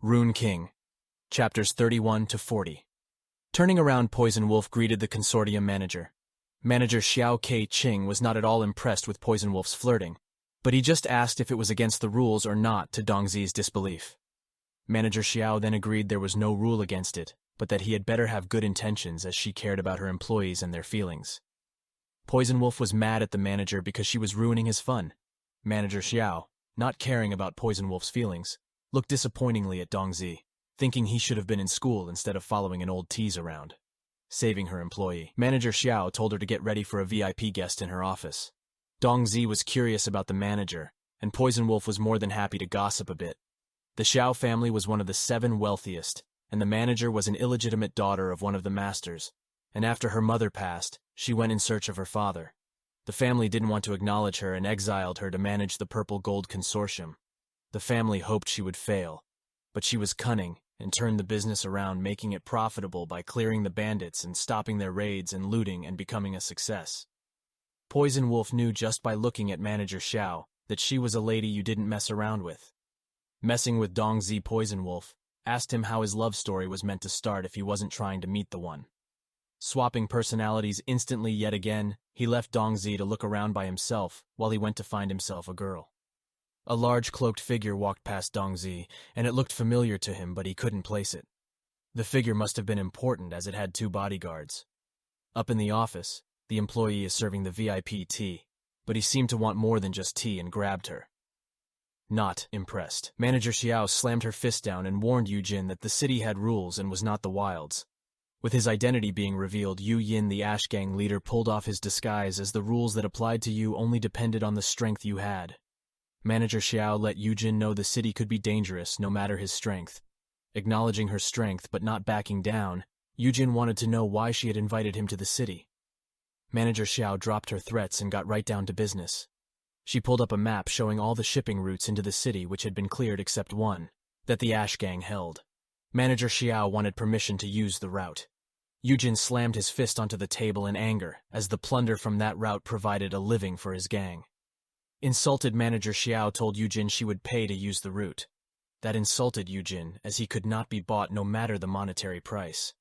Rune King, chapters 31 to 40. Turning around, Poison Wolf greeted the consortium manager. Manager Xiao K-Ching was not at all impressed with Poison Wolf's flirting, but he just asked if it was against the rules or not to Dongsi's disbelief. Manager Xiao then agreed there was no rule against it, but that he had better have good intentions as she cared about her employees and their feelings. Poison Wolf was mad at the manager because she was ruining his fun. Manager Xiao, not caring about Poison Wolf's feelings, looked disappointingly at Dongsi, thinking he should have been in school instead of following an old tease around. Saving her employee, Manager Xiao told her to get ready for a VIP guest in her office. Dongsi was curious about the manager, and Poison Wolf was more than happy to gossip a bit. The Xiao family was one of the 7 wealthiest, and the manager was an illegitimate daughter of one of the masters, and after her mother passed, she went in search of her father. The family didn't want to acknowledge her and exiled her to manage the Purple Gold Consortium. The family hoped she would fail, but she was cunning and turned the business around, making it profitable by clearing the bandits and stopping their raids and looting and becoming a success. Poison Wolf knew just by looking at Manager Xiao that she was a lady you didn't mess around with. Messing with Dongsi, Poison Wolf asked him how his love story was meant to start if he wasn't trying to meet the one. Swapping personalities instantly yet again, he left Dongsi to look around by himself while he went to find himself a girl. A large cloaked figure walked past Dongsi, and it looked familiar to him, but he couldn't place it. The figure must have been important as it had 2 bodyguards. Up in the office, the employee is serving the VIP tea, but he seemed to want more than just tea and grabbed her. Not impressed, Manager Xiao slammed her fist down and warned Eugene that the city had rules and was not the wilds. With his identity being revealed, Yu Yin, the Ash Gang leader, pulled off his disguise as the rules that applied to you only depended on the strength you had. Manager Xiao let Eugene know the city could be dangerous no matter his strength. Acknowledging her strength but not backing down, Eugene wanted to know why she had invited him to the city. Manager Xiao dropped her threats and got right down to business. She pulled up a map showing all the shipping routes into the city which had been cleared except one, that the Ash Gang held. Manager Xiao wanted permission to use the route. Eugene slammed his fist onto the table in anger, as the plunder from that route provided a living for his gang. Insulted Manager Xiao told Eugene she would pay to use the route. That insulted Eugene, as he could not be bought no matter the monetary price.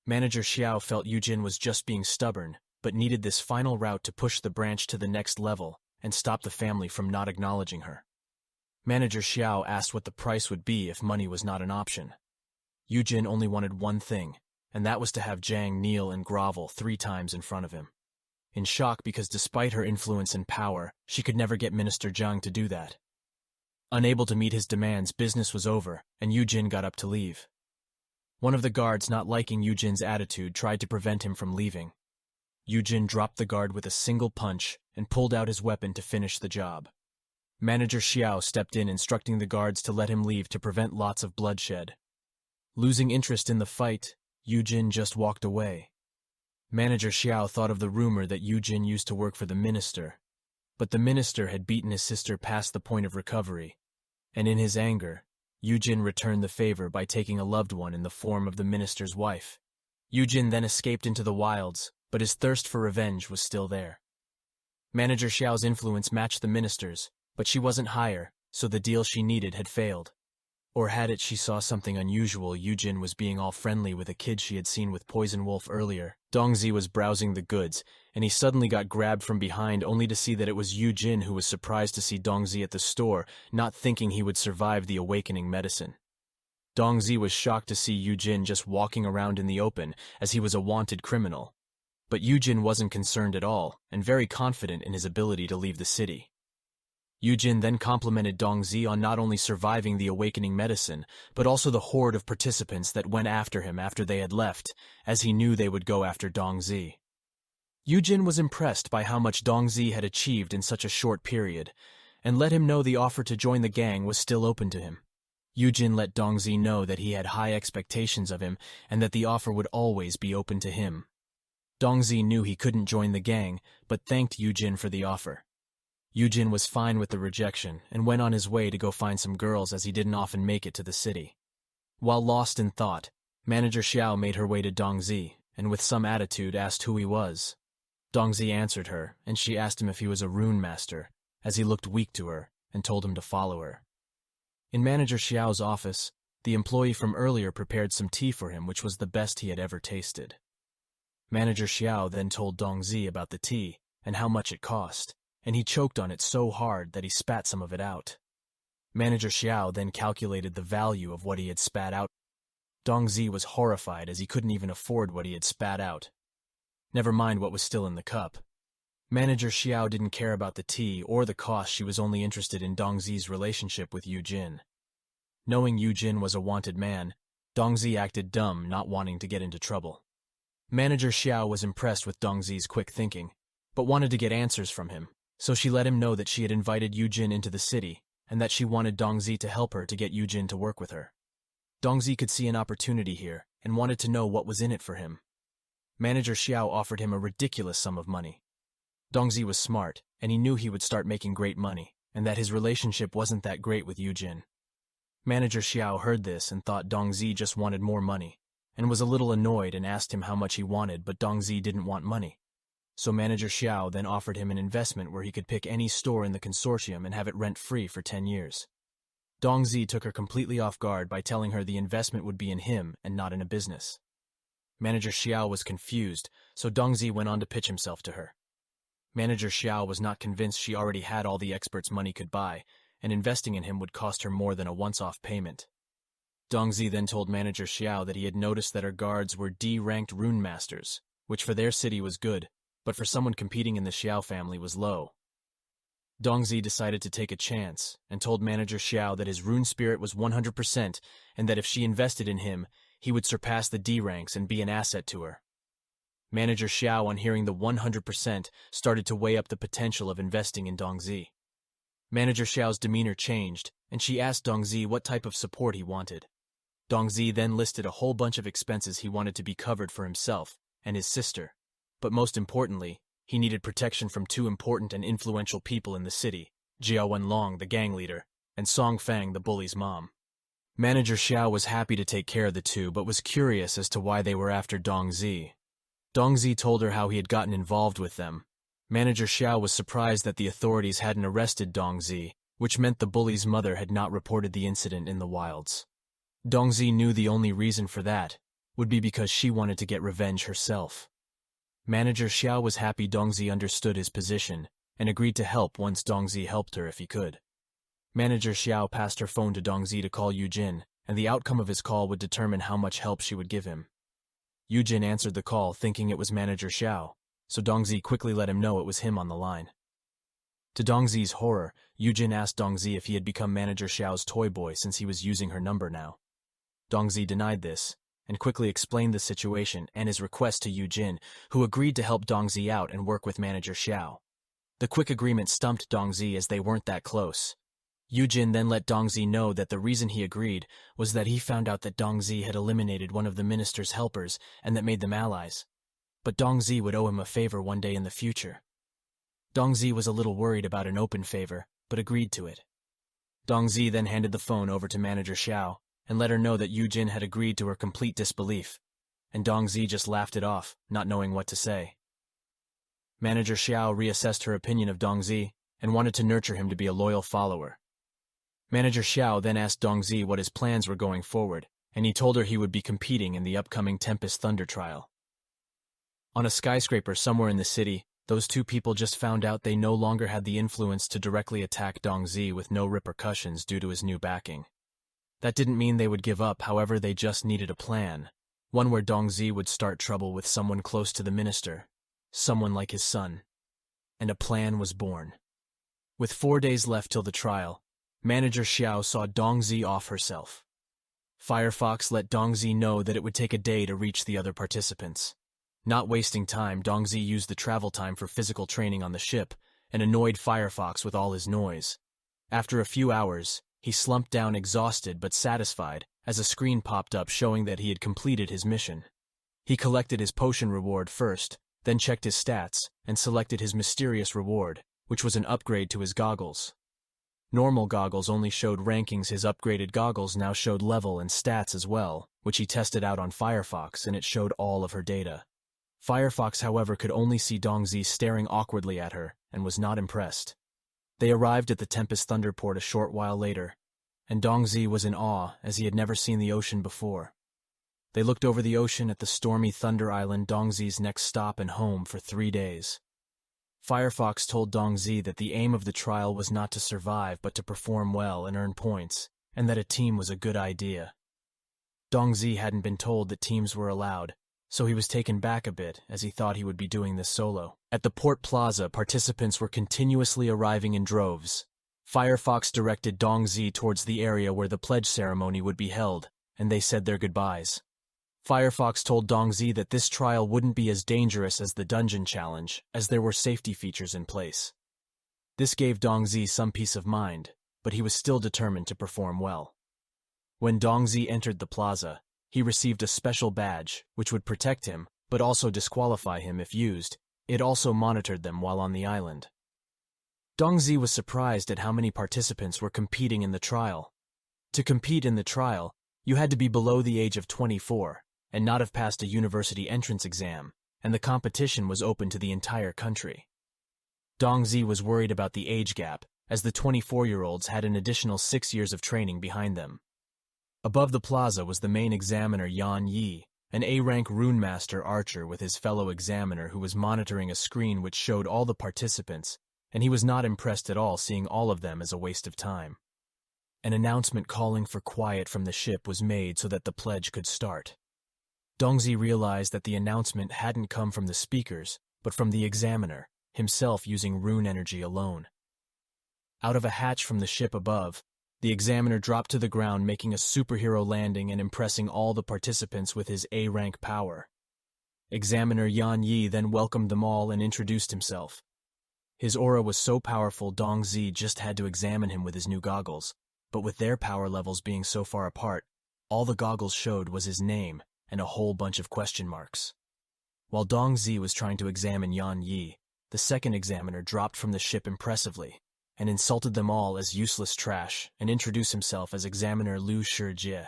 Manager Xiao felt Eugene was just being stubborn, but needed this final route to push the branch to the next level and stop the family from not acknowledging her. Manager Xiao asked what the price would be if money was not an option. Eugene only wanted one thing, and that was to have Zhang kneel and grovel 3 times in front of him. In shock because despite her influence and power, she could never get Minister Zhang to do that. Unable to meet his demands, business was over, and Eugene got up to leave. One of the guards, not liking Eugene's attitude, tried to prevent him from leaving. Eugene dropped the guard with a single punch and pulled out his weapon to finish the job. Manager Xiao stepped in, instructing the guards to let him leave to prevent lots of bloodshed. Losing interest in the fight, Eugene just walked away. Manager Xiao thought of the rumor that Eugene used to work for the minister, but the minister had beaten his sister past the point of recovery, and in his anger, Eugene returned the favor by taking a loved one in the form of the minister's wife. Eugene then escaped into the wilds, but his thirst for revenge was still there. Manager Xiao's influence matched the minister's, but she wasn't higher, so the deal she needed had failed. Or had it, she saw something unusual. Eugene was being all friendly with a kid she had seen with Poison Wolf earlier. Dongsi was browsing the goods, and he suddenly got grabbed from behind only to see that it was Eugene, who was surprised to see Dongsi at the store, not thinking he would survive the awakening medicine. Dongsi was shocked to see Eugene just walking around in the open, as he was a wanted criminal. But Eugene wasn't concerned at all, and very confident in his ability to leave the city. Eugene then complimented Dongsi on not only surviving the awakening medicine, but also the horde of participants that went after him after they had left, as he knew they would go after Dongsi. Eugene was impressed by how much Dongsi had achieved in such a short period, and let him know the offer to join the gang was still open to him. Eugene let Dongsi know that he had high expectations of him, and that the offer would always be open to him. Dongsi knew he couldn't join the gang, but thanked Eugene for the offer. Eugene was fine with the rejection and went on his way to go find some girls, as he didn't often make it to the city. While lost in thought, Manager Xiao made her way to Dongsi and with some attitude asked who he was. Dongsi answered her, and she asked him if he was a rune master, as he looked weak to her, and told him to follow her. In Manager Xiao's office, The employee from earlier prepared some tea for him, which was the best he had ever tasted. Manager Xiao then told Dongsi about the tea and how much it cost, and he choked on it so hard that he spat some of it out. Manager Xiao then calculated the value of what he had spat out. Dongsi was horrified as he couldn't even afford what he had spat out. Never mind what was still in the cup. Manager Xiao didn't care about the tea or the cost. She was only interested in Dongzi's relationship with Eugene. Knowing Eugene was a wanted man, Dongsi acted dumb, not wanting to get into trouble. Manager Xiao was impressed with Dongzi's quick thinking, but wanted to get answers from him, so she let him know that she had invited Eugene into the city and that she wanted Dongsi to help her to get Eugene to work with her. Dongsi could see an opportunity here and wanted to know what was in it for him. Manager Xiao offered him a ridiculous sum of money. Dongsi was smart, and he knew he would start making great money, and that his relationship wasn't that great with Eugene. Manager Xiao heard this and thought Dongsi just wanted more money, and was a little annoyed and asked him how much he wanted, but Dongsi didn't want money. So Manager Xiao then offered him an investment where he could pick any store in the consortium and have it rent-free for 10 years. Dongsi took her completely off guard by telling her the investment would be in him and not in a business. Manager Xiao was confused, so Dongsi went on to pitch himself to her. Manager Xiao was not convinced she already had all the experts money could buy, and investing in him would cost her more than a once-off payment. Dongsi then told Manager Xiao that he had noticed that her guards were D-ranked rune masters, which for their city was good, but for someone competing in the Xiao family was low. Dongsi decided to take a chance and told Manager Xiao that his rune spirit was 100% and that if she invested in him, he would surpass the D ranks and be an asset to her. Manager Xiao, on hearing the 100%, started to weigh up the potential of investing in Dongsi. Manager Xiao's demeanor changed, and she asked Dongsi what type of support he wanted. Dongsi then listed a whole bunch of expenses he wanted to be covered for himself and his sister, but most importantly, he needed protection from two important and influential people in the city, Jiao Wenlong, the gang leader, and Song Fang, the bully's mom. Manager Xiao was happy to take care of the two, but was curious as to why they were after Dongsi. Dongsi told her how he had gotten involved with them. Manager Xiao was surprised that the authorities hadn't arrested Dongsi, which meant the bully's mother had not reported the incident in the wilds. Dongsi knew the only reason for that would be because she wanted to get revenge herself. Manager Xiao was happy Dongsi understood his position and agreed to help once Dongsi helped her if he could. Manager Xiao passed her phone to Dongsi to call Eugene, and the outcome of his call would determine how much help she would give him. Eugene answered the call thinking it was Manager Xiao, so Dongsi quickly let him know it was him on the line. To Dongzi's horror, Eugene asked Dongsi if he had become Manager Xiao's toy boy since he was using her number now. Dongsi denied this, and quickly explained the situation and his request to Eugene, who agreed to help Dongsi out and work with Manager Xiao. The quick agreement stumped Dongsi as they weren't that close. Eugene then let Dongsi know that the reason he agreed was that he found out that Dongsi had eliminated one of the minister's helpers and that made them allies. But Dongsi would owe him a favor one day in the future. Dongsi was a little worried about an open favor, but agreed to it. Dongsi then handed the phone over to Manager Xiao and let her know that Eugene had agreed to her complete disbelief, and Dongsi just laughed it off, not knowing what to say. Manager Xiao reassessed her opinion of Dongsi and wanted to nurture him to be a loyal follower. Manager Xiao then asked Dongsi what his plans were going forward, and he told her he would be competing in the upcoming Tempest Thunder trial. On a skyscraper somewhere in the city, those two people just found out they no longer had the influence to directly attack Dongsi with no repercussions due to his new backing. That didn't mean they would give up, however, they just needed a plan, one where Dongsi would start trouble with someone close to the minister, someone like his son. And a plan was born. With 4 days left till the trial, Manager Xiao saw Dongsi off herself. Firefox let Dongsi know that it would take a day to reach the other participants. Not wasting time, Dongsi used the travel time for physical training on the ship and annoyed Firefox with all his noise. After a few hours, he slumped down exhausted but satisfied as a screen popped up showing that he had completed his mission. He collected his potion reward first, then checked his stats and selected his mysterious reward, which was an upgrade to his goggles. Normal goggles only showed rankings. His upgraded goggles now showed level and stats as well, which he tested out on Firefox, and it showed all of her data. Firefox, however, could only see Dongsi staring awkwardly at her and was not impressed. They arrived at the Tempest Thunderport a short while later. and Dongsi was in awe as he had never seen the ocean before. They looked over the ocean at the stormy Thunder Island, Dongsi's next stop and home for 3 days. Firefox told Dongsi that the aim of the trial was not to survive but to perform well and earn points, and that a team was a good idea. Dongsi hadn't been told that teams were allowed, so he was taken back a bit as he thought he would be doing this solo. At the port plaza, participants were continuously arriving in droves. Firefox directed Dongsi towards the area where the pledge ceremony would be held, and they said their goodbyes. Firefox told Dongsi that this trial wouldn't be as dangerous as the dungeon challenge, as there were safety features in place. This gave Dongsi some peace of mind, but he was still determined to perform well. When Dongsi entered the plaza, he received a special badge, which would protect him, but also disqualify him if used. It also monitored them while on the island. Dongsi was surprised at how many participants were competing in the trial. To compete in the trial, you had to be below the age of 24 and not have passed a university entrance exam, and the competition was open to the entire country. Dongsi was worried about the age gap, as the 24-year-olds had an additional 6 years of training behind them. Above the plaza was the main examiner Yan Yi, an A-rank rune master archer with his fellow examiner who was monitoring a screen which showed all the participants, and he was not impressed at all seeing all of them as a waste of time. An announcement calling for quiet from the ship was made so that the pledge could start. Dongsi realized that the announcement hadn't come from the speakers, but from the examiner, himself using rune energy alone. Out of a hatch from the ship above, the examiner dropped to the ground, making a superhero landing and impressing all the participants with his A-rank power. Examiner Yan Yi then welcomed them all and introduced himself. His aura was so powerful Dongsi just had to examine him with his new goggles, but with their power levels being so far apart, all the goggles showed was his name and a whole bunch of question marks. While Dongsi was trying to examine Yan Yi, the second examiner dropped from the ship impressively and insulted them all as useless trash and introduced himself as Examiner Liu Shijie.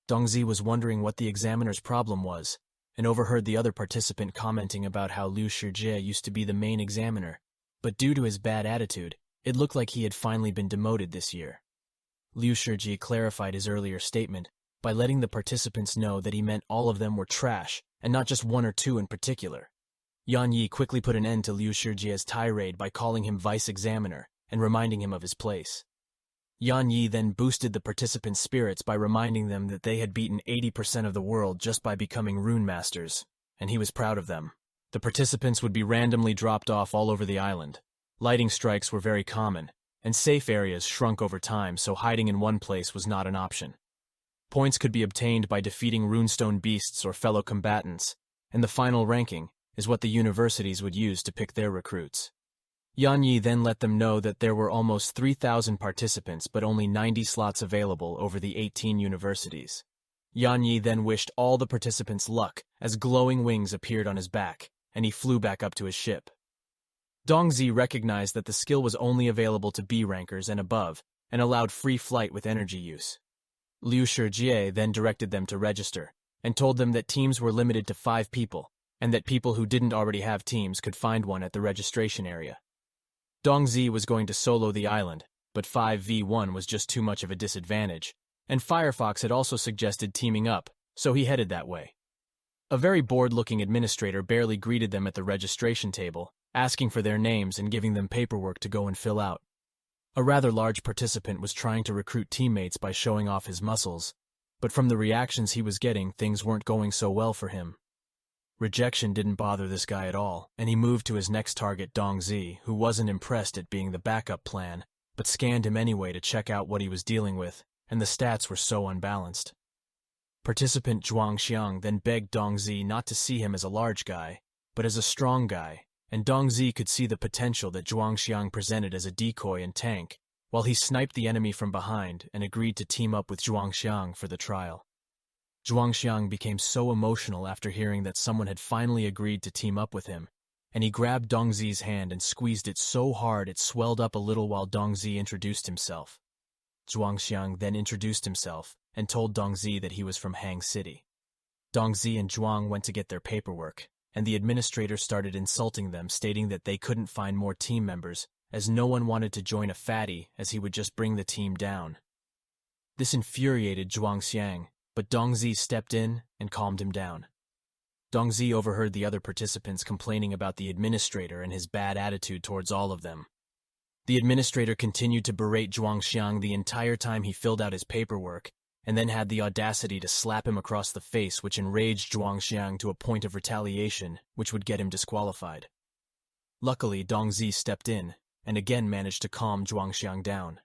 Dongsi was wondering what the examiner's problem was and overheard the other participant commenting about how Liu Shijie used to be the main examiner, but due to his bad attitude, it looked like he had finally been demoted this year. Liu Shijie clarified his earlier statement by letting the participants know that he meant all of them were trash and not just one or two in particular. Yan Yi quickly put an end to Liu Shijie's tirade by calling him vice examiner and reminding him of his place. Yan Yi then boosted the participants' spirits by reminding them that they had beaten 80% of the world just by becoming rune masters, and he was proud of them. The participants would be randomly dropped off all over the island. Lighting strikes were very common, and safe areas shrunk over time, so hiding in one place was not an option. Points could be obtained by defeating runestone beasts or fellow combatants, and the final ranking is what the universities would use to pick their recruits. Yan Yi then let them know that there were almost 3,000 participants but only 90 slots available over the 18 universities. Yan Yi then wished all the participants luck as glowing wings appeared on his back, and he flew back up to his ship. Dongsi recognized that the skill was only available to B rankers and above, and allowed free flight with energy use. Liu Shijie then directed them to register, and told them that teams were limited to 5 people, and that people who didn't already have teams could find one at the registration area. Dongsi was going to solo the island, but 5v1 was just too much of a disadvantage, and Firefox had also suggested teaming up, so he headed that way. A very bored-looking administrator barely greeted them at the registration table, asking for their names and giving them paperwork to go and fill out. A rather large participant was trying to recruit teammates by showing off his muscles, but from the reactions he was getting, things weren't going so well for him. Rejection didn't bother this guy at all, and he moved to his next target, Dongsi, who wasn't impressed at being the backup plan, but scanned him anyway to check out what he was dealing with, and the stats were so unbalanced. Participant Zhuangxiang then begged Dongsi not to see him as a large guy, but as a strong guy, and Dongsi could see the potential that Zhuangxiang presented as a decoy and tank, while he sniped the enemy from behind and agreed to team up with Zhuangxiang for the trial. Zhuangxiang became so emotional after hearing that someone had finally agreed to team up with him, and he grabbed Dongzi's hand and squeezed it so hard it swelled up a little while Dongsi introduced himself. Zhuangxiang then introduced himself and told Dongsi that he was from Hang City. Dongsi and Zhuang went to get their paperwork, and the administrator started insulting them, stating that they couldn't find more team members, as no one wanted to join a fatty as he would just bring the team down. This infuriated Zhuangxiang, but Dongsi stepped in and calmed him down. Dongsi overheard the other participants complaining about the administrator and his bad attitude towards all of them. The administrator continued to berate Zhuangxiang the entire time he filled out his paperwork, and then had the audacity to slap him across the face, which enraged Zhuangxiang to a point of retaliation, which would get him disqualified. Luckily, Dongsi stepped in, and again managed to calm Zhuangxiang down.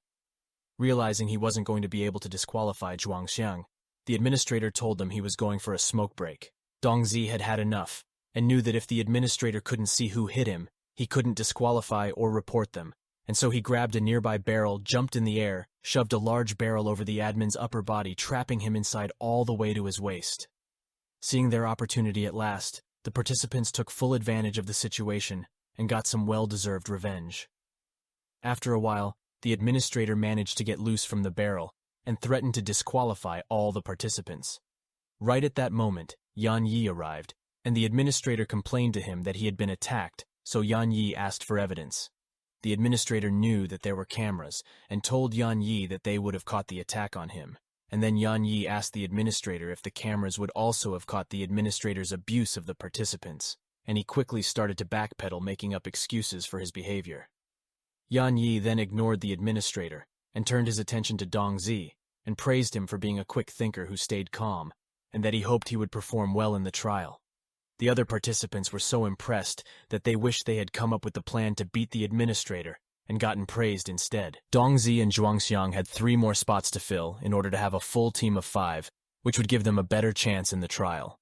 Realizing he wasn't going to be able to disqualify Zhuangxiang, the administrator told them he was going for a smoke break. Dongsi had had enough, and knew that if the administrator couldn't see who hit him, he couldn't disqualify or report them, and so he grabbed a nearby barrel, jumped in the air, shoved a large barrel over the admin's upper body, trapping him inside all the way to his waist. Seeing their opportunity at last, the participants took full advantage of the situation and got some well-deserved revenge. After a while, the administrator managed to get loose from the barrel and threatened to disqualify all the participants. Right at that moment, Yan Yi arrived, and the administrator complained to him that he had been attacked, so Yan Yi asked for evidence. The administrator knew that there were cameras and told Yan Yi that they would have caught the attack on him, and then Yan Yi asked the administrator if the cameras would also have caught the administrator's abuse of the participants, and he quickly started to backpedal, making up excuses for his behavior. Yan Yi then ignored the administrator and turned his attention to Dongsi and praised him for being a quick thinker who stayed calm, and that he hoped he would perform well in the trial. The other participants were so impressed that they wished they had come up with the plan to beat the administrator and gotten praised instead. Dongsi and Zhuangxiang had 3 more spots to fill in order to have a full team of 5, which would give them a better chance in the trial.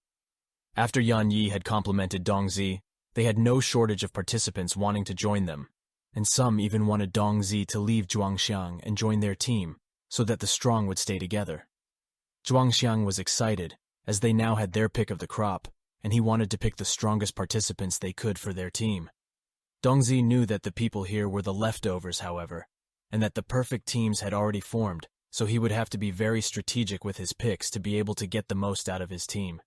After Yan Yi had complimented Dongsi, they had no shortage of participants wanting to join them, and some even wanted Dongsi to leave Zhuangxiang and join their team so that the strong would stay together. Zhuangxiang was excited, as they now had their pick of the crop, and he wanted to pick the strongest participants they could for their team. Dongsi knew that the people here were the leftovers, however, and that the perfect teams had already formed, so he would have to be very strategic with his picks to be able to get the most out of his team.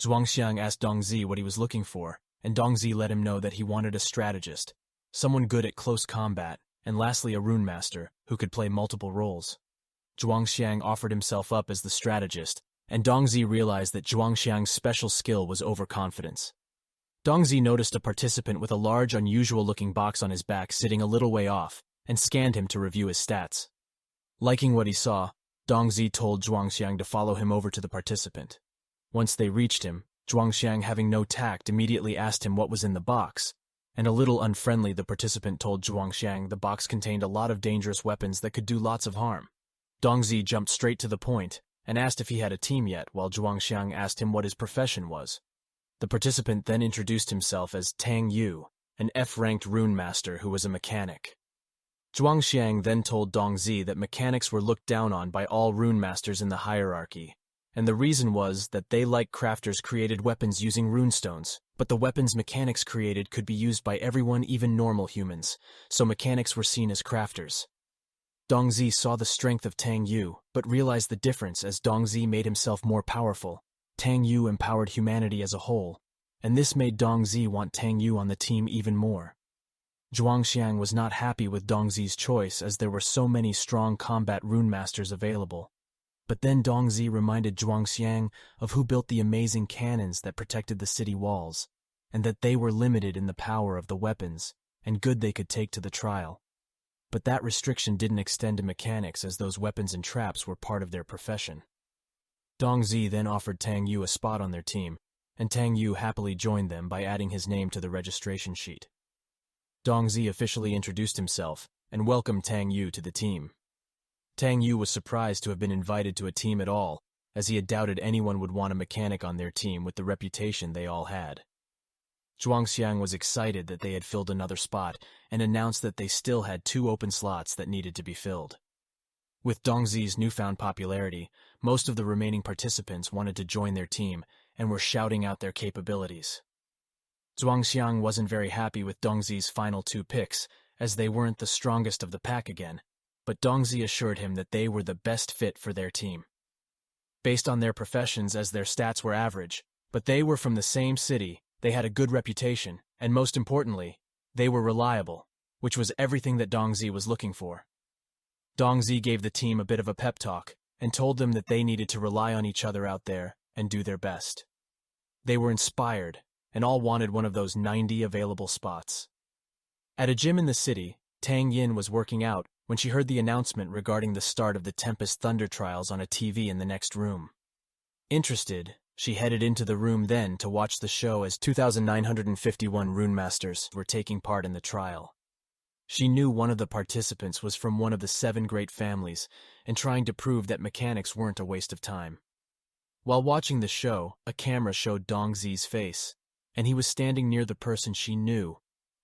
Zhuangxiang asked Dongsi what he was looking for, and Dongsi let him know that he wanted a strategist, someone good at close combat, and lastly a rune master who could play multiple roles. Zhuangxiang offered himself up as the strategist, and Dongsi realized that Zhuangxiang's special skill was overconfidence. Dongsi noticed a participant with a large, unusual-looking box on his back sitting a little way off, and scanned him to review his stats. Liking what he saw, Dongsi told Zhuangxiang to follow him over to the participant. Once they reached him, Zhuangxiang, having no tact, immediately asked him what was in the box, and a little unfriendly the participant told Zhuangxiang the box contained a lot of dangerous weapons that could do lots of harm. Dongsi jumped straight to the point and asked if he had a team yet, while Zhuangxiang asked him what his profession was. The participant then introduced himself as Tang Yu, an F-ranked rune master who was a mechanic. Zhuangxiang then told Dongsi that mechanics were looked down on by all rune masters in the hierarchy, and the reason was that they, like crafters, created weapons using runestones, but the weapons mechanics created could be used by everyone, even normal humans, so mechanics were seen as crafters. Dongsi saw the strength of Tang Yu, but realized the difference as Dongsi made himself more powerful. Tang Yu empowered humanity as a whole, and this made Dongsi want Tang Yu on the team even more. Zhuangxiang was not happy with Dongsi's choice as there were so many strong combat rune masters available. But then Dongsi reminded Zhuangxiang of who built the amazing cannons that protected the city walls, and that they were limited in the power of the weapons and good they could take to the trial. But that restriction didn't extend to mechanics, as those weapons and traps were part of their profession. Dongsi then offered Tang Yu a spot on their team, and Tang Yu happily joined them by adding his name to the registration sheet. Dongsi officially introduced himself and welcomed Tang Yu to the team. Tang Yu was surprised to have been invited to a team at all, as he had doubted anyone would want a mechanic on their team with the reputation they all had. Zhuangxiang was excited that they had filled another spot and announced that they still had 2 open slots that needed to be filled. With Dongsi's newfound popularity, most of the remaining participants wanted to join their team and were shouting out their capabilities. Zhuangxiang wasn't very happy with Dongsi's final 2 picks, as they weren't the strongest of the pack again, but Dongsi assured him that they were the best fit for their team. Based on their professions, as their stats were average, but they were from the same city, they had a good reputation, and most importantly, they were reliable, which was everything that Dongsi was looking for. Dongsi gave the team a bit of a pep talk and told them that they needed to rely on each other out there and do their best. They were inspired, and all wanted one of those 90 available spots. At a gym in the city, Tang Yin was working out when she heard the announcement regarding the start of the Tempest Thunder trials on a TV in the next room. Interested, she headed into the room then to watch the show as 2,951 rune masters were taking part in the trial. She knew one of the participants was from one of the 7 great families and trying to prove that mechanics weren't a waste of time. While watching the show, a camera showed Dongsi's face, and he was standing near the person she knew,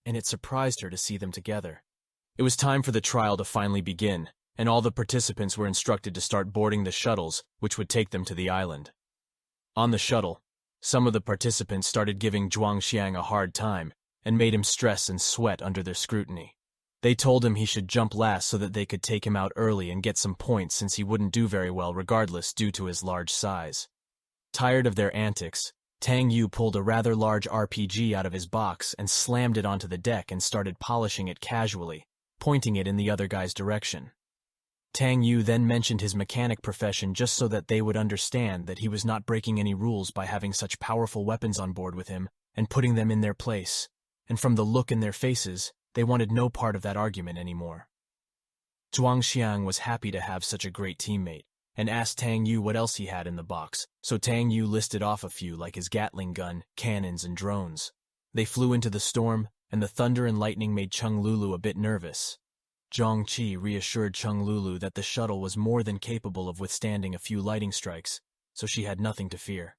and it surprised her to see them together. It was time for the trial to finally begin, and all the participants were instructed to start boarding the shuttles, which would take them to the island. On the shuttle, some of the participants started giving Zhuang Xiang a hard time and made him stress and sweat under their scrutiny. They told him he should jump last so that they could take him out early and get some points since he wouldn't do very well regardless due to his large size. Tired of their antics, Tang Yu pulled a rather large RPG out of his box and slammed it onto the deck and started polishing it casually, pointing it in the other guy's direction. Tang Yu then mentioned his mechanic profession just so that they would understand that he was not breaking any rules by having such powerful weapons on board with him and putting them in their place, and from the look in their faces, they wanted no part of that argument anymore. Zhuang Xiang was happy to have such a great teammate, and asked Tang Yu what else he had in the box, so Tang Yu listed off a few like his Gatling gun, cannons, and drones. They flew into the storm, and the thunder and lightning made Chung Lulu a bit nervous. Zhang Qi reassured Chung Lulu that the shuttle was more than capable of withstanding a few lightning strikes, so she had nothing to fear.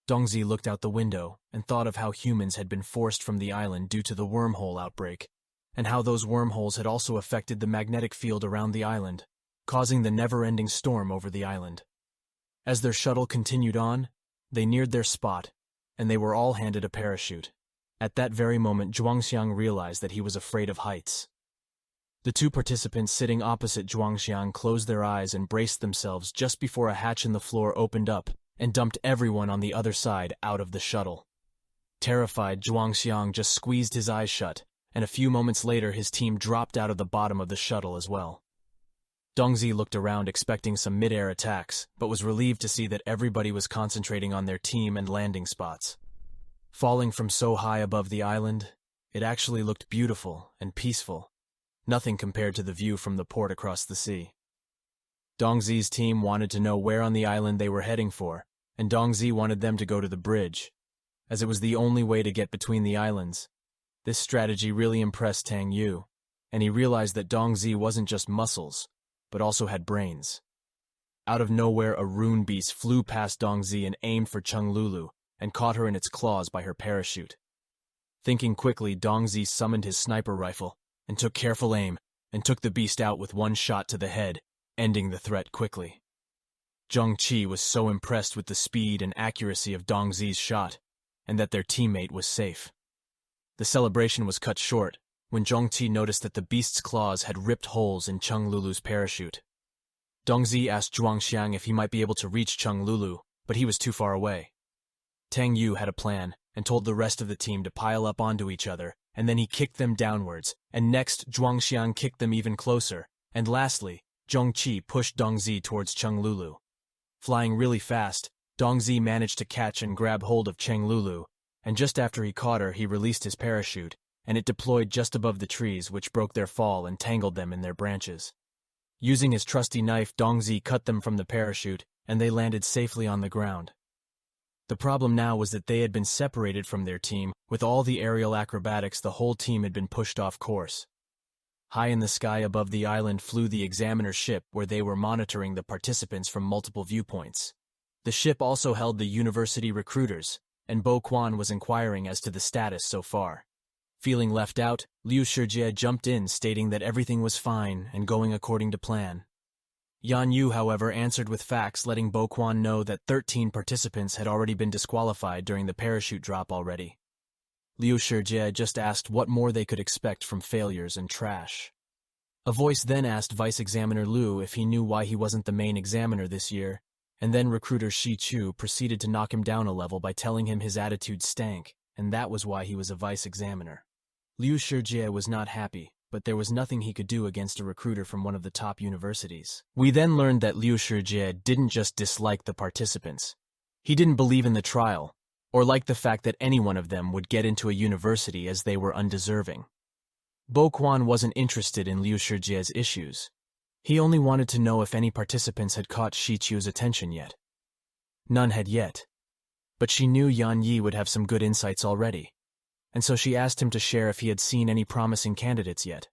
Dongsi looked out the window and thought of how humans had been forced from the island due to the wormhole outbreak, and how those wormholes had also affected the magnetic field around the island, causing the never-ending storm over the island. As their shuttle continued on, they neared their spot, and they were all handed a parachute. At that very moment, Zhuangxiang realized that he was afraid of heights. The 2 participants sitting opposite Zhuangxiang closed their eyes and braced themselves just before a hatch in the floor opened up and dumped everyone on the other side out of the shuttle. Terrified, Zhuangxiang just squeezed his eyes shut, and a few moments later his team dropped out of the bottom of the shuttle as well. Dongsi looked around expecting some mid-air attacks, but was relieved to see that everybody was concentrating on their team and landing spots. Falling from so high above the island, it actually looked beautiful and peaceful, nothing compared to the view from the port across the sea. Dongzi's team wanted to know where on the island they were heading for, and Dongsi wanted them to go to the bridge, as it was the only way to get between the islands. This strategy really impressed Tang Yu, and he realized that Dongsi wasn't just muscles, but also had brains. Out of nowhere, a rune beast flew past Dongsi and aimed for Chung Lulu, and caught her in its claws by her parachute. Thinking quickly, Dongsi summoned his sniper rifle, and took careful aim, and took the beast out with one shot to the head, ending the threat quickly. Zhang Qi was so impressed with the speed and accuracy of Dongzi's shot, and that their teammate was safe. The celebration was cut short when Zhang Qi noticed that the beast's claws had ripped holes in Chung Lulu's parachute. Dongzi asked Zhuang Xiang if he might be able to reach Chung Lulu, but he was too far away. Tang Yu had a plan and told the rest of the team to pile up onto each other, and then he kicked them downwards, and next Zhuang Xiang kicked them even closer, and lastly, Zhang Qi pushed Dongzi towards Chung Lulu. Flying really fast, Dongzi managed to catch and grab hold of Cheng Lulu, and just after he caught her, he released his parachute, and it deployed just above the trees, which broke their fall and tangled them in their branches. Using his trusty knife, Dongzi cut them from the parachute, and they landed safely on the ground. The problem now was that they had been separated from their team. With all the aerial acrobatics, the whole team had been pushed off course. High in the sky above the island flew the examiner ship, where they were monitoring the participants from multiple viewpoints. The ship also held the university recruiters, and Bo Quan was inquiring as to the status so far. Feeling left out, Liu Shijie jumped in, stating that everything was fine and going according to plan. Yan Yu, however, answered with facts, letting Bo Quan know that 13 participants had already been disqualified during the parachute drop already. Liu Shijie just asked what more they could expect from failures and trash. A voice then asked Vice Examiner Liu if he knew why he wasn't the main examiner this year, and then recruiter Shi Chu proceeded to knock him down a level by telling him his attitude stank, and that was why he was a vice examiner. Liu Shijie was not happy, but there was nothing he could do against a recruiter from one of the top universities. We then learned that Liu Shijie didn't just dislike the participants. He didn't believe in the trial, or like the fact that any one of them would get into a university as they were undeserving. Bo Quan wasn't interested in Liu Shijie's issues. He only wanted to know if any participants had caught Shi Qiu's attention yet. None had yet, but she knew Yan Yi would have some good insights already, and so she asked him to share if he had seen any promising candidates yet.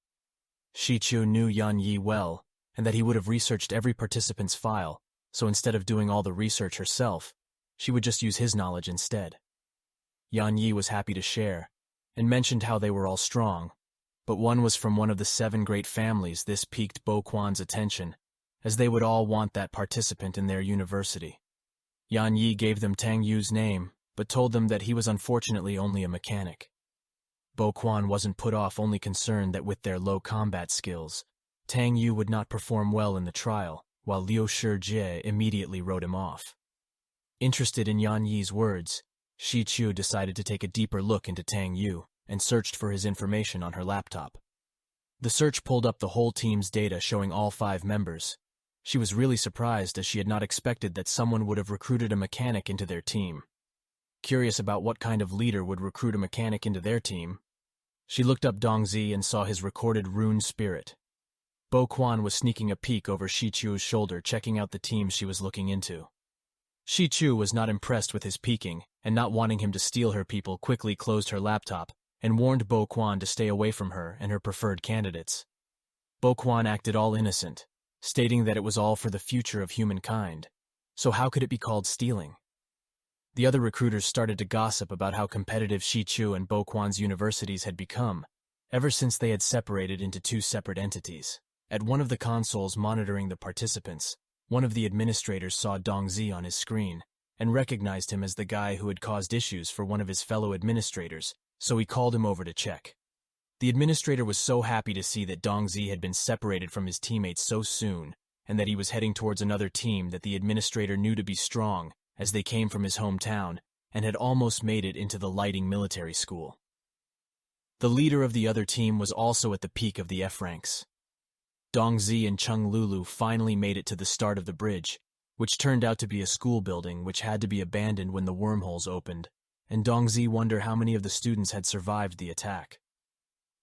Shi Qiu knew Yan Yi well, and that he would have researched every participant's file, so instead of doing all the research herself, she would just use his knowledge instead. Yan Yi was happy to share, and mentioned how they were all strong, but one was from one of the 7 great families. This piqued Bo Quan's attention, as they would all want that participant in their university. Yan Yi gave them Tang Yu's name, but told them that he was unfortunately only a mechanic. Bo Quan wasn't put off, only concerned that with their low combat skills, Tang Yu would not perform well in the trial, while Liu Shijie immediately wrote him off. Interested in Yan Yi's words, Shi Qiu decided to take a deeper look into Tang Yu and searched for his information on her laptop. The search pulled up the whole team's data showing all 5 members. She was really surprised, as she had not expected that someone would have recruited a mechanic into their team. Curious about what kind of leader would recruit a mechanic into their team, she looked up Dongsi and saw his recorded rune spirit. Bo Quan was sneaking a peek over Shi Qiu's shoulder, checking out the team she was looking into. Shi Qiu was not impressed with his peeking, and not wanting him to steal her people, quickly closed her laptop and warned Bo Quan to stay away from her and her preferred candidates. Bo Quan acted all innocent, stating that it was all for the future of humankind, so how could it be called stealing? The other recruiters started to gossip about how competitive Shi Qiu and Bo Quan's universities had become, ever since they had separated into 2 separate entities. At one of the consoles monitoring the participants, one of the administrators saw Dongsi on his screen, and recognized him as the guy who had caused issues for one of his fellow administrators, so he called him over to check. The administrator was so happy to see that Dongsi had been separated from his teammates so soon, and that he was heading towards another team that the administrator knew to be strong, as they came from his hometown, and had almost made it into the lighting military school. The leader of the other team was also at the peak of the F ranks. Dongzi and Chung Lulu finally made it to the start of the bridge, which turned out to be a school building which had to be abandoned when the wormholes opened, and Dongzi wondered how many of the students had survived the attack.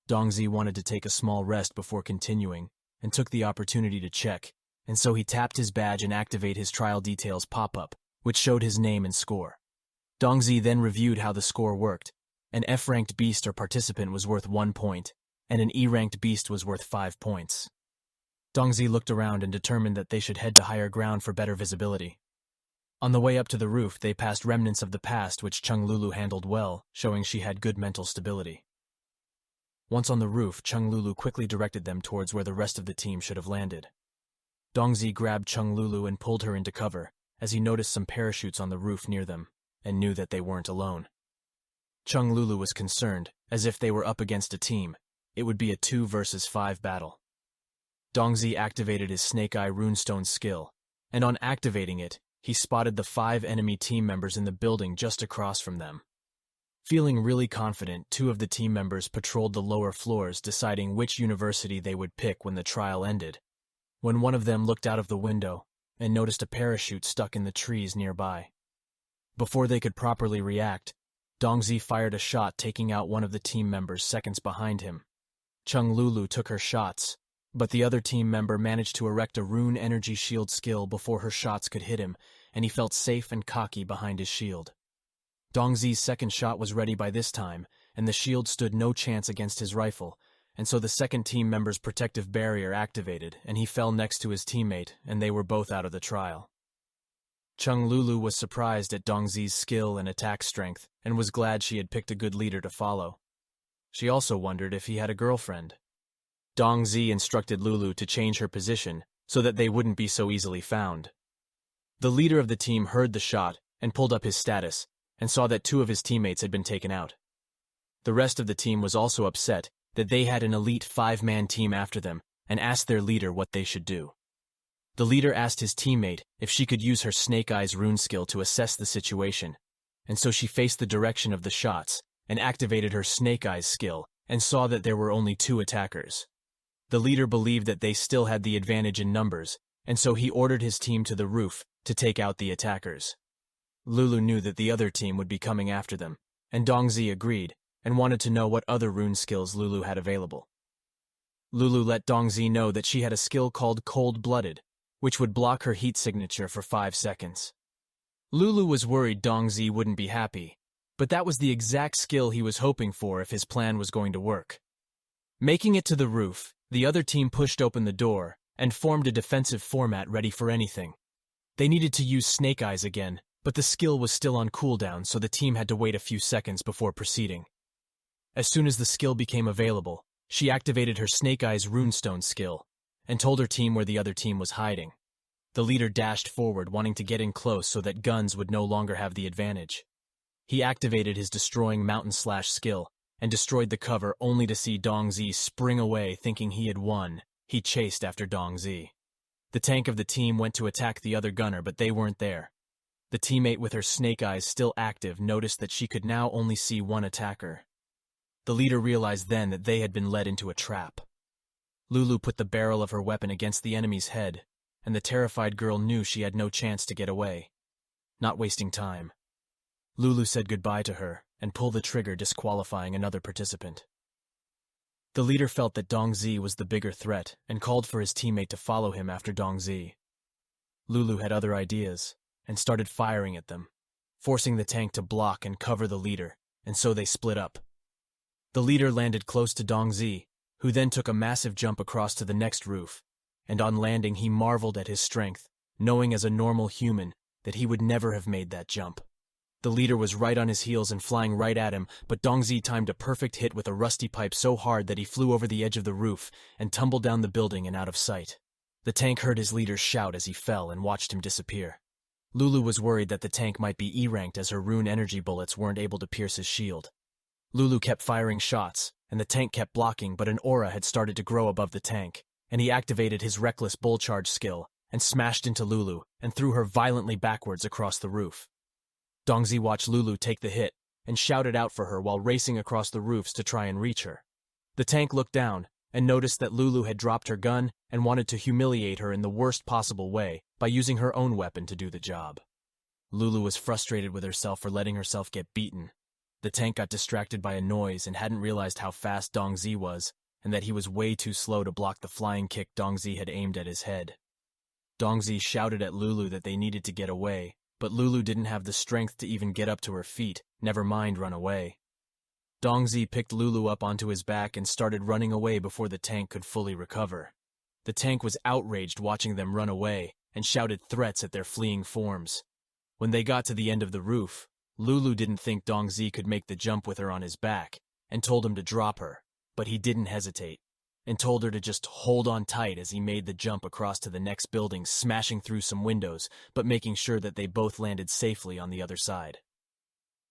Dongzi wanted to take a small rest before continuing, and took the opportunity to check, and so he tapped his badge and activated his trial details pop-up, which showed his name and score. Dongzi then reviewed how the score worked. An F-ranked beast or participant was worth 1 point, and an E-ranked beast was worth 5 points. Dongzi looked around and determined that they should head to higher ground for better visibility. On the way up to the roof, they passed remnants of the past which Chung Lulu handled well, showing she had good mental stability. Once on the roof, Chung Lulu quickly directed them towards where the rest of the team should have landed. Dongzi grabbed Chung Lulu and pulled her into cover, as he noticed some parachutes on the roof near them, and knew that they weren't alone. Chung Lulu was concerned, as if they were up against a team. It would be a 2 versus 5 battle. Dongzi activated his Snake Eye Runestone skill, and on activating it, he spotted the 5 enemy team members in the building just across from them. Feeling really confident, 2 of the team members patrolled the lower floors, deciding which university they would pick when the trial ended, when one of them looked out of the window and noticed a parachute stuck in the trees nearby. Before they could properly react, Dongzi fired a shot, taking out one of the team members seconds behind him. Chung Lulu took her shots, but the other team member managed to erect a rune energy shield skill before her shots could hit him, and he felt safe and cocky behind his shield. Dongzi's second shot was ready by this time, and the shield stood no chance against his rifle, and so the second team member's protective barrier activated, and he fell next to his teammate, and they were both out of the trial. Chung Lulu was surprised at Dongzi's skill and attack strength, and was glad she had picked a good leader to follow. She also wondered if he had a girlfriend. Dongzi instructed Lulu to change her position so that they wouldn't be so easily found. The leader of the team heard the shot and pulled up his status, and saw that 2 of his teammates had been taken out. The rest of the team was also upset that they had an elite 5-man team after them, and asked their leader what they should do. The leader asked his teammate if she could use her Snake Eyes rune skill to assess the situation, and so she faced the direction of the shots and activated her Snake Eyes skill and saw that there were only 2 attackers. The leader believed that they still had the advantage in numbers, and so he ordered his team to the roof to take out the attackers. Lulu knew that the other team would be coming after them, and Dongsi agreed and wanted to know what other rune skills Lulu had available. Lulu let Dongsi know that she had a skill called Cold-Blooded, which would block her heat signature for 5 seconds. Lulu was worried Dongsi wouldn't be happy, but that was the exact skill he was hoping for if his plan was going to work. Making it to the roof, the other team pushed open the door and formed a defensive format ready for anything. They needed to use Snake Eyes again, but the skill was still on cooldown, so the team had to wait a few seconds before proceeding. As soon as the skill became available, she activated her Snake Eyes runestone skill and told her team where the other team was hiding. The leader dashed forward, wanting to get in close so that guns would no longer have the advantage. He activated his Destroying Mountain Slash skill and destroyed the cover, only to see Dongsi spring away thinking he had won. He chased after Dongsi. The tank of the team went to attack the other gunner, but they weren't there. The teammate with her Snake Eyes still active noticed that she could now only see one attacker. The leader realized then that they had been led into a trap. Lulu put the barrel of her weapon against the enemy's head, and the terrified girl knew she had no chance to get away. Not wasting time, Lulu said goodbye to her and pulled the trigger, disqualifying another participant. The leader felt that Dongsi was the bigger threat and called for his teammate to follow him after Dongsi. Lulu had other ideas and started firing at them, forcing the tank to block and cover the leader, and so they split up. The leader landed close to Dongsi, who then took a massive jump across to the next roof, and on landing he marveled at his strength, knowing as a normal human that he would never have made that jump. The leader was right on his heels and flying right at him, but Dongsi timed a perfect hit with a rusty pipe so hard that he flew over the edge of the roof and tumbled down the building and out of sight. The tank heard his leader shout as he fell and watched him disappear. Lulu was worried that the tank might be E-ranked as her rune energy bullets weren't able to pierce his shield. Lulu kept firing shots, and the tank kept blocking, but an aura had started to grow above the tank, and he activated his reckless bull charge skill and smashed into Lulu and threw her violently backwards across the roof. Dongsi watched Lulu take the hit and shouted out for her while racing across the roofs to try and reach her. The tank looked down and noticed that Lulu had dropped her gun and wanted to humiliate her in the worst possible way by using her own weapon to do the job. Lulu was frustrated with herself for letting herself get beaten. The tank got distracted by a noise and hadn't realized how fast Dongsi was, and that he was way too slow to block the flying kick Dongsi had aimed at his head. Dongsi shouted at Lulu that they needed to get away, but Lulu didn't have the strength to even get up to her feet, never mind run away. Dongsi picked Lulu up onto his back and started running away before the tank could fully recover. The tank was outraged watching them run away and shouted threats at their fleeing forms. When they got to the end of the roof, Lulu didn't think Dongsi could make the jump with her on his back and told him to drop her, but he didn't hesitate and told her to just hold on tight as he made the jump across to the next building, smashing through some windows, but making sure that they both landed safely on the other side.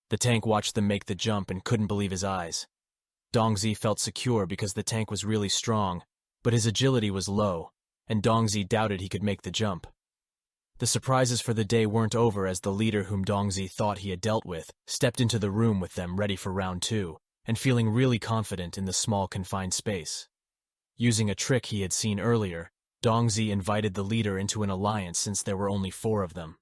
The tank watched them make the jump and couldn't believe his eyes. Dongsi felt secure because the tank was really strong, but his agility was low, and Dongsi doubted he could make the jump. The surprises for the day weren't over as the leader whom Dongsi thought he had dealt with stepped into the room with them ready for round 2, and feeling really confident in the small confined space. Using a trick he had seen earlier, Dongsi invited the leader into an alliance since there were only 4 of them.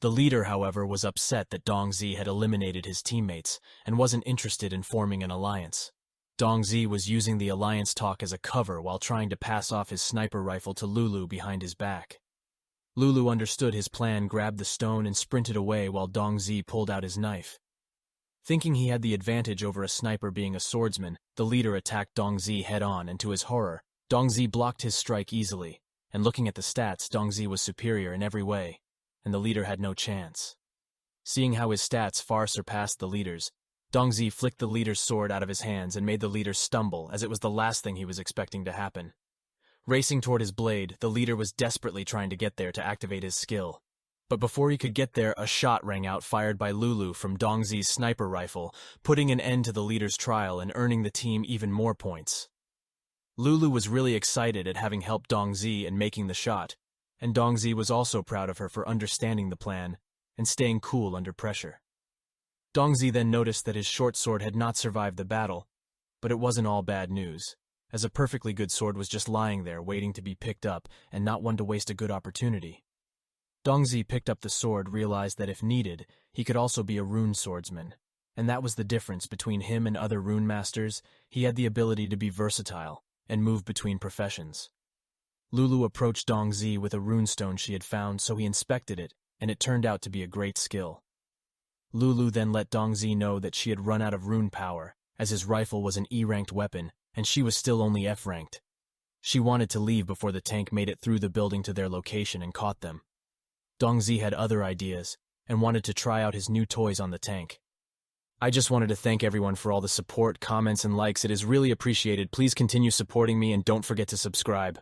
The leader, however, was upset that Dongsi had eliminated his teammates and wasn't interested in forming an alliance. Dongsi was using the alliance talk as a cover while trying to pass off his sniper rifle to Lulu behind his back. Lulu understood his plan, grabbed the stone and sprinted away while Dongsi pulled out his knife. Thinking he had the advantage over a sniper being a swordsman, the leader attacked Dongsi head-on, and to his horror, Dongsi blocked his strike easily, and looking at the stats, Dongsi was superior in every way, and the leader had no chance. Seeing how his stats far surpassed the leader's, Dongsi flicked the leader's sword out of his hands and made the leader stumble, as it was the last thing he was expecting to happen. Racing toward his blade, the leader was desperately trying to get there to activate his skill. But before he could get there, a shot rang out fired by Lulu from Dongsi's sniper rifle, putting an end to the leader's trial and earning the team even more points. Lulu was really excited at having helped Dongsi and making the shot, and Dongsi was also proud of her for understanding the plan and staying cool under pressure. Dongsi then noticed that his short sword had not survived the battle, But it wasn't all bad news, as a perfectly good sword was just lying there waiting to be picked up and not one to waste a good opportunity. Dongsi picked up the sword, realized that if needed, he could also be a rune swordsman. And that was the difference between him and other rune masters. He had the ability to be versatile and move between professions. Lulu approached Dongsi with a runestone she had found, so he inspected it, and it turned out to be a great skill. Lulu then let Dongsi know that she had run out of rune power, as his rifle was an E-ranked weapon, and she was still only F-ranked. She wanted to leave before the tank made it through the building to their location and caught them. Dongsi had other ideas, and wanted to try out his new toys on the tank. I just wanted to thank everyone for all the support, comments, and likes. It is really appreciated. Please continue supporting me and don't forget to subscribe.